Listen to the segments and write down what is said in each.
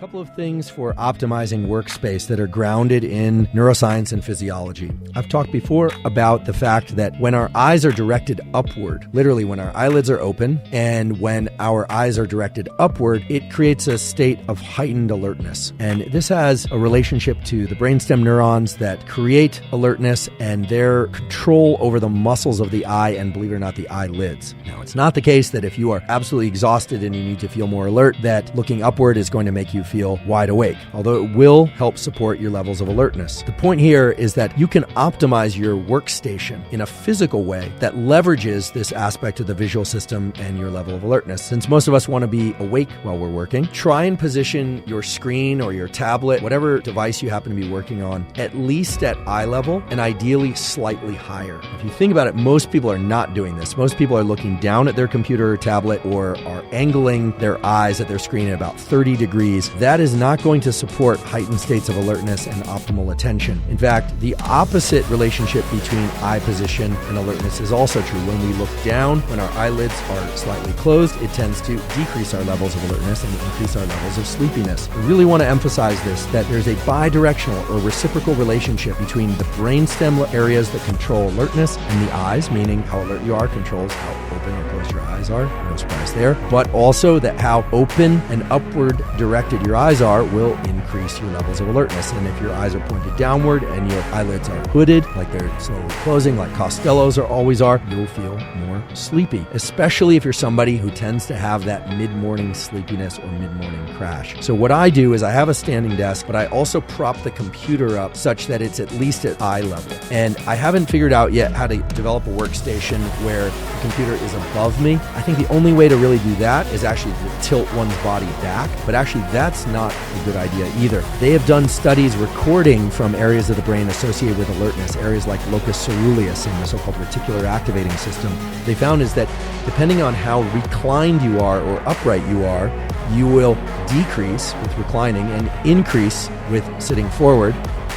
couple of things for optimizing workspace that are grounded in neuroscience and physiology. I've talked before about the fact that when our eyes are directed upward, literally when our eyelids are open and when our eyes are directed upward, it creates a state of heightened alertness. And this has a relationship to the brainstem neurons that create alertness and their control over the muscles of the eye and, believe it or not, the eyelids. Now, it's not the case that if you are absolutely exhausted and you need to feel more alert, that looking upward is going to make you feel wide awake, although it will help support your levels of alertness. The point here is that you can optimize your workstation in a physical way that leverages this aspect of the visual system and your level of alertness. Since most of us want to be awake while we're working, try and position your screen or your tablet, whatever device you happen to be working on, at least at eye level and ideally slightly higher. If you think about it, most people are not doing this. Most people are looking down at their computer or tablet or are angling their eyes at their screen at about 30 degrees. That is not going to support heightened states of alertness and optimal attention. In fact, the opposite relationship between eye position and alertness is also true. When we look down, when our eyelids are slightly closed, it tends to decrease our levels of alertness and increase our levels of sleepiness. I really want to emphasize this, that there's a bidirectional or reciprocal relationship between the brainstem areas that control alertness and the eyes, meaning how alert you are controls how open or closed your eyes are. No surprise there. But also that how open and upward directed your eyes are will increase your levels of alertness. And if your eyes are pointed downward and your eyelids are hooded, like they're slowly closing, like Costello's always are, you'll feel more sleepy, especially if you're somebody who tends to have that mid-morning sleepiness or mid-morning crash. So what I do is I have a standing desk, but I also prop the computer up such that it's at least at eye level. And I haven't figured out yet how to develop a workstation where the computer is above me. I think the only way to really do that is actually to tilt one's body back, but actually that's not a good idea either. They have done studies recording from areas of the brain associated with alertness, areas like locus ceruleus in the so-called reticular activating system. They found is that depending on how reclined you are or upright you are, you will decrease with reclining and increase with sitting forward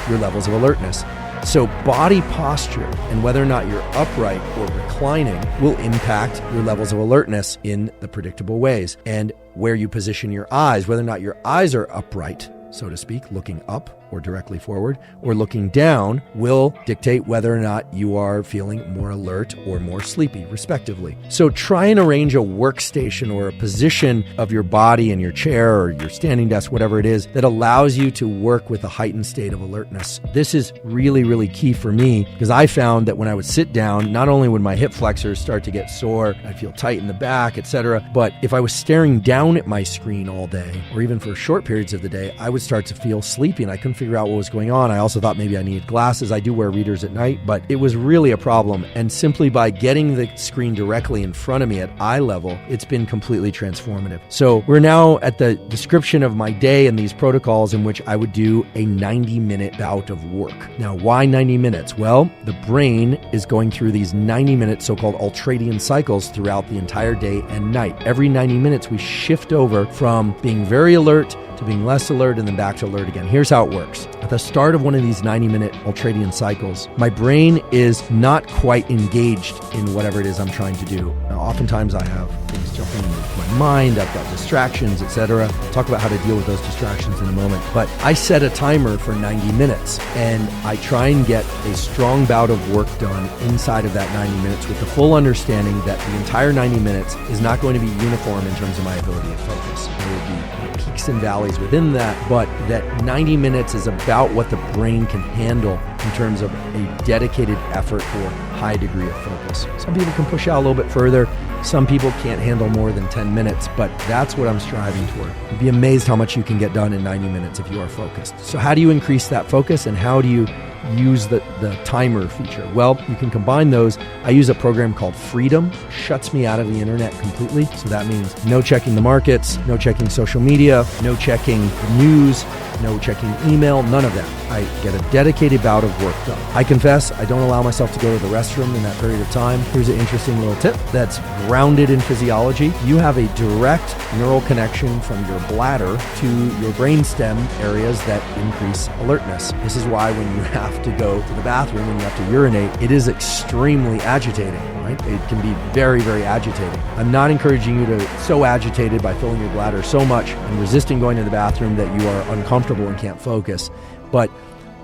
your levels of alertness. So body posture and whether or not you're upright or reclining will impact your levels of alertness in the predictable ways. And where you position your eyes, whether or not your eyes are upright, so to speak, looking up or directly forward, or looking down, will dictate whether or not you are feeling more alert or more sleepy, respectively. So try and arrange a workstation or a position of your body in your chair or your standing desk, whatever it is, that allows you to work with a heightened state of alertness. This is really, really key for me because I found that when I would sit down, not only would my hip flexors start to get sore, I'd feel tight in the back, etc., but if I was staring down at my screen all day, or even for short periods of the day, I would start to feel sleepy and I couldn't figure out what was going on. I also thought maybe I needed glasses. I do wear readers at night, but it was really a problem. And simply by getting the screen directly in front of me at eye level, it's been completely transformative. So we're now at the description of my day and these protocols in which I would do a 90-minute bout of work. Now, why 90 minutes? Well, the brain is going through these 90-minute so-called ultradian cycles throughout the entire day and night. Every 90 minutes, we shift over from being very alert to being less alert and then back to alert again. Here's how it works. At the start of one of these 90-minute ultradian cycles, my brain is not quite engaged in whatever it is I'm trying to do. Now, oftentimes I have things jumping into my mind, I've got distractions, etc. I'll talk about how to deal with those distractions in a moment. But I set a timer for 90 minutes and I try and get a strong bout of work done inside of that 90 minutes with the full understanding that the entire 90 minutes is not going to be uniform in terms of my ability to focus. There will be peaks and valleys within that, but that 90 minutes is about what the brain can handle in terms of a dedicated effort for high degree of focus. Some people can push out a little bit further. Some people can't handle more than 10 minutes, but that's what I'm striving toward. You'd be amazed how much you can get done in 90 minutes if you are focused. So how do you increase that focus and how do you use the timer feature? Well, you can combine those. I use a program called Freedom, shuts me out of the internet completely. So that means no checking the markets, no checking social media, no checking the news, no checking email, none of that. I get a dedicated bout of work done. I confess, I don't allow myself to go to the restroom in that period of time. Here's an interesting little tip that's grounded in physiology. You have a direct neural connection from your bladder to your brainstem areas that increase alertness. This is why when you have to go to the bathroom, when you have to urinate, it is extremely agitating. right? It can be very, very agitating. I'm not encouraging you to so agitated by filling your bladder so much and resisting going to the bathroom that you are uncomfortable and can't focus. But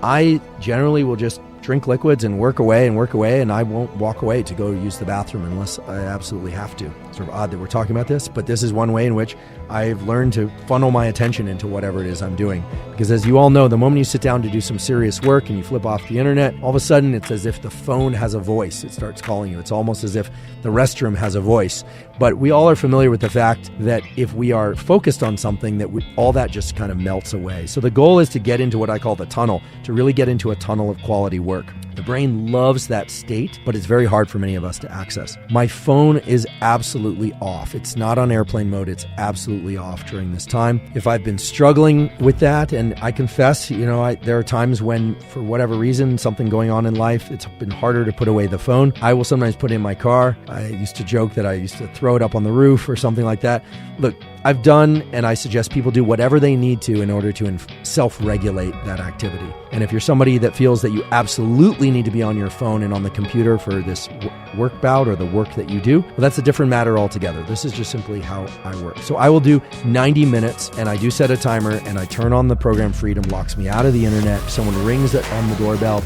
I generally will just drink liquids and work away, and I won't walk away to go use the bathroom unless I absolutely have to. It's sort of odd that we're talking about this, but this is one way in which I've learned to funnel my attention into whatever it is I'm doing. Because as you all know, the moment you sit down to do some serious work and you flip off the internet, all of a sudden it's as if the phone has a voice. It starts calling you. It's almost as if the restroom has a voice. But we all are familiar with the fact that if we are focused on something, all that just kind of melts away. So the goal is to get into what I call the tunnel, to really get into a tunnel of quality work. The brain loves that state, but it's very hard for many of us to access. My phone is absolutely off. It's not on airplane mode. It's absolutely off during this time. If I've been struggling with that, and I confess, there are times when, for whatever reason, something going on in life, it's been harder to put away the phone. I will sometimes put it in my car. I used to joke that I used to throw it up on the roof or something like that. Look, I've done, and I suggest people do whatever they need to in order to self-regulate that activity. And if you're somebody that feels that you absolutely need to be on your phone and on the computer for this work bout or the work that you do, well, that's a different matter altogether. This is just simply how I work. So I will do 90 minutes, and I do set a timer, and I turn on the program freedom, locks me out of the internet. If someone rings on the doorbell,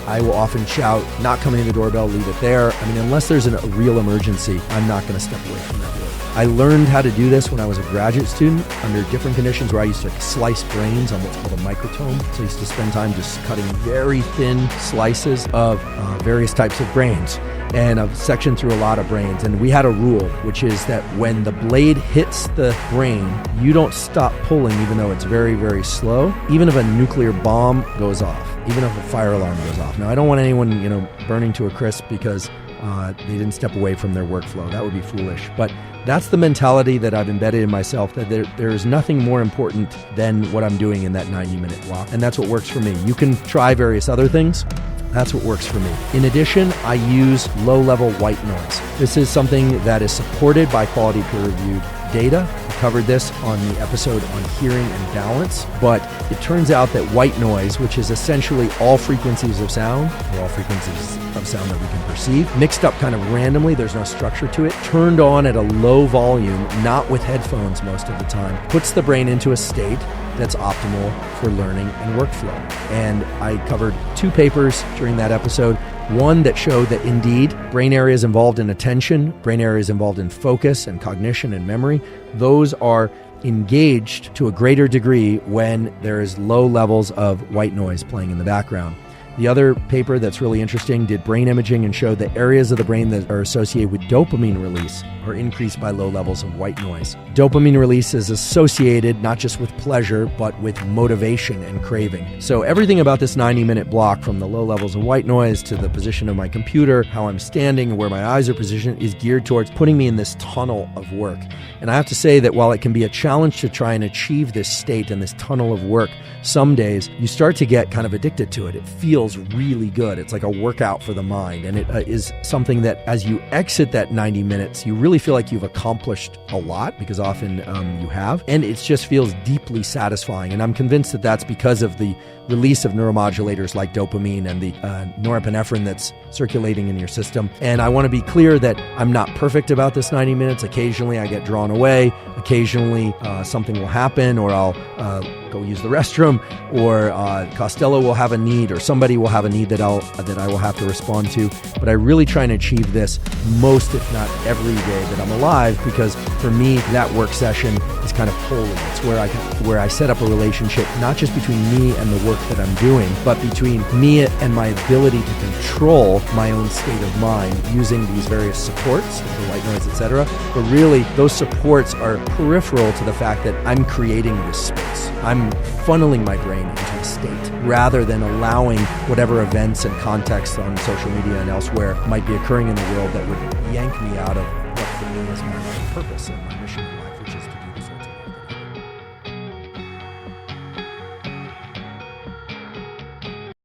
I will often shout, not coming to the doorbell, leave it there. Unless there's a real emergency, I'm not going to step away from that work. I learned how to do this when I was a graduate student under different conditions where I used to slice brains on what's called a microtome. So I used to spend time just cutting very thin slices of various types of brains. And I've sectioned through a lot of brains. And we had a rule, which is that when the blade hits the brain, you don't stop pulling, even though it's very, very slow, even if a nuclear bomb goes off, even if a fire alarm goes off. Now, I don't want anyone, burning to a crisp because they didn't step away from their workflow. That would be foolish. But that's the mentality that I've embedded in myself, that there is nothing more important than what I'm doing in that 90-minute block. And that's what works for me. You can try various other things. That's what works for me. In addition, I use low-level white noise. This is something that is supported by quality peer-reviewed data. We covered this on the episode on hearing and balance, but it turns out that white noise, which is essentially all frequencies of sound, or all frequencies of sound that we can perceive, mixed up kind of randomly, there's no structure to it, turned on at a low volume, not with headphones most of the time, puts the brain into a state that's optimal for learning and workflow. And I covered 2 papers during that episode. One that showed that indeed brain areas involved in attention, brain areas involved in focus and cognition and memory, those are engaged to a greater degree when there is low levels of white noise playing in the background. The other paper that's really interesting did brain imaging and showed that areas of the brain that are associated with dopamine release are increased by low levels of white noise. Dopamine release is associated not just with pleasure, but with motivation and craving. So everything about this 90-minute block, from the low levels of white noise to the position of my computer, how I'm standing, and where my eyes are positioned, is geared towards putting me in this tunnel of work. And I have to say that while it can be a challenge to try and achieve this state and this tunnel of work, some days you start to get kind of addicted to it. It feels really good. It's like a workout for the mind. And it is something that as you exit that 90 minutes, you really feel like you've accomplished a lot, because often you have. And it just feels deeply satisfying. And I'm convinced that that's because of the release of neuromodulators like dopamine and the norepinephrine that's circulating in your system. And I want to be clear that I'm not perfect about this 90 minutes. Occasionally I get drawn away. Occasionally something will happen, or I'll go use the restroom, or Costello will have a need, or somebody will have a need that I will have to respond to. But I really try and achieve this most, if not every day that I'm alive, because for me, that work session is kind of holy. It's where I set up a relationship, not just between me and the work that I'm doing, but between me and my ability to control my own state of mind using these various supports, the white noise, etc. But really, those supports are peripheral to the fact that I'm creating this space. I'm funneling my brain into a state rather than allowing whatever events and contexts on social media and elsewhere might be occurring in the world that would yank me out of what for me is my purpose and my mission in life.